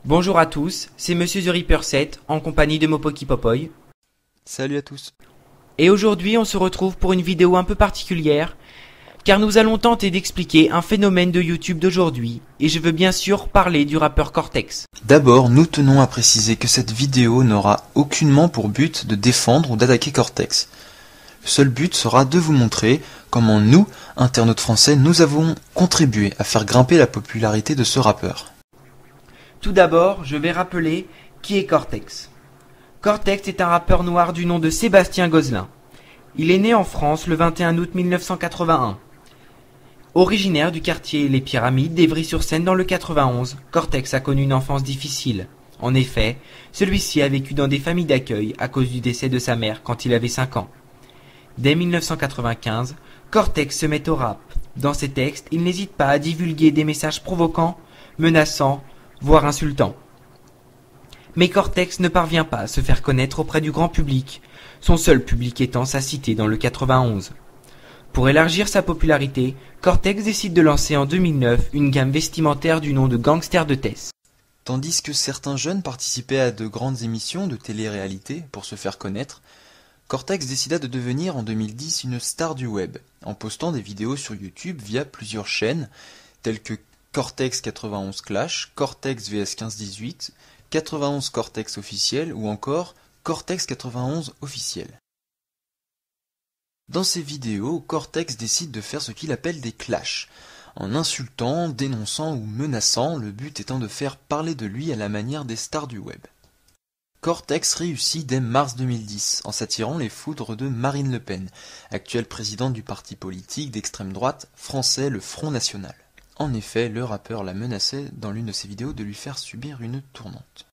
Bonjour à tous, c'est Monsieur The Reaper 7 en compagnie de Mopoki Popoy. Salut à tous. Et aujourd'hui on se retrouve pour une vidéo un peu particulière car nous allons tenter d'expliquer un phénomène de YouTube d'aujourd'hui et je veux bien sûr parler du rappeur Cortex. D'abord, nous tenons à préciser que cette vidéo n'aura aucunement pour but de défendre ou d'attaquer Cortex. Le seul but sera de vous montrer comment nous, internautes français, nous avons contribué à faire grimper la popularité de ce rappeur. Tout d'abord, je vais rappeler qui est Cortex. Cortex est un rappeur noir du nom de Sébastien Gozlin. Il est né en France le 21 août 1981. Originaire du quartier Les Pyramides d'Évry-sur-Seine dans le 91, Cortex a connu une enfance difficile. En effet, celui-ci a vécu dans des familles d'accueil à cause du décès de sa mère quand il avait 5 ans. Dès 1995, Cortex se met au rap. Dans ses textes, il n'hésite pas à divulguer des messages provoquants, menaçants, voire insultants. Mais Cortex ne parvient pas à se faire connaître auprès du grand public, son seul public étant sa cité dans le 91. Pour élargir sa popularité, Cortex décide de lancer en 2009 une gamme vestimentaire du nom de Gangster de Tess. Tandis que certains jeunes participaient à de grandes émissions de télé-réalité pour se faire connaître, Cortex décida de devenir en 2010 une star du web, en postant des vidéos sur YouTube via plusieurs chaînes, telles que Cortex 91 Clash, Cortex vs 1518, 91 Cortex officiel ou encore Cortex 91 officiel. Dans ces vidéos, Cortex décide de faire ce qu'il appelle des clashs, en insultant, dénonçant ou menaçant, le but étant de faire parler de lui à la manière des stars du web. Cortex réussit dès mars 2010 en s'attirant les foudres de Marine Le Pen, actuelle présidente du parti politique d'extrême droite français le Front National. En effet, le rappeur la menaçait dans l'une de ses vidéos de lui faire subir une tournante.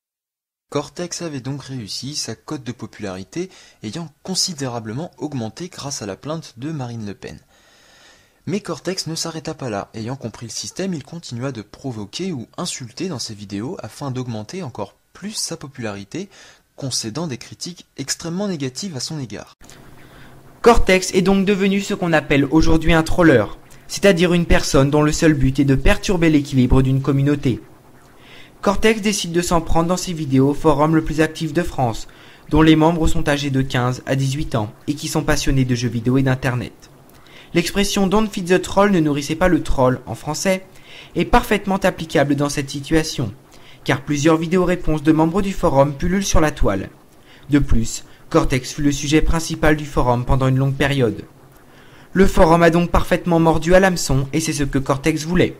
Cortex avait donc réussi, sa cote de popularité ayant considérablement augmenté grâce à la plainte de Marine Le Pen. Mais Cortex ne s'arrêta pas là. Ayant compris le système, il continua de provoquer ou insulter dans ses vidéos afin d'augmenter encore plus sa popularité, concédant des critiques extrêmement négatives à son égard. Cortex est donc devenu ce qu'on appelle aujourd'hui un troller, c'est-à-dire une personne dont le seul but est de perturber l'équilibre d'une communauté. Cortex décide de s'en prendre dans ses vidéos au forum le plus actif de France, dont les membres sont âgés de 15 à 18 ans et qui sont passionnés de jeux vidéo et d'internet. L'expression Don't feed the troll ne nourrissait pas le troll en français est parfaitement applicable dans cette situation, car plusieurs vidéos-réponses de membres du forum pullulent sur la toile. De plus, Cortex fut le sujet principal du forum pendant une longue période. Le forum a donc parfaitement mordu à l'hameçon et c'est ce que Cortex voulait.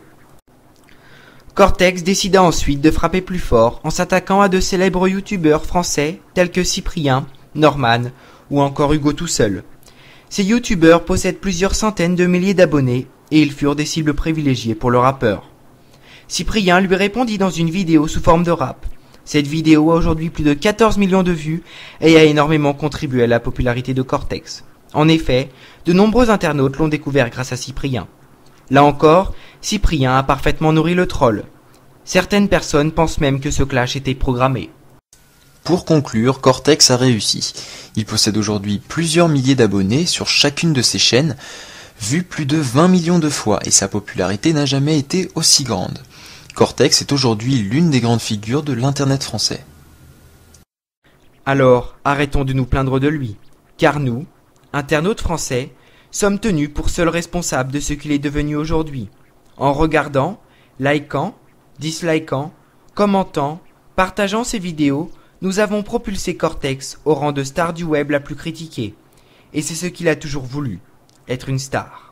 Cortex décida ensuite de frapper plus fort en s'attaquant à de célèbres youtubeurs français tels que Cyprien, Norman ou encore Hugo tout seul. Ces youtubeurs possèdent plusieurs centaines de milliers d'abonnés et ils furent des cibles privilégiées pour le rappeur. Cyprien lui répondit dans une vidéo sous forme de rap. Cette vidéo a aujourd'hui plus de 14 millions de vues et a énormément contribué à la popularité de Cortex. En effet, de nombreux internautes l'ont découvert grâce à Cyprien. Là encore, Cyprien a parfaitement nourri le troll. Certaines personnes pensent même que ce clash était programmé. Pour conclure, Cortex a réussi. Il possède aujourd'hui plusieurs milliers d'abonnés sur chacune de ses chaînes, vu plus de 20 millions de fois, et sa popularité n'a jamais été aussi grande. Cortex est aujourd'hui l'une des grandes figures de l'internet français. Alors, arrêtons de nous plaindre de lui, car nous, internautes français, sommes tenus pour seuls responsables de ce qu'il est devenu aujourd'hui. En regardant, likant, dislikant, commentant, partageant ses vidéos, nous avons propulsé Cortex au rang de star du web la plus critiquée. Et c'est ce qu'il a toujours voulu, être une star.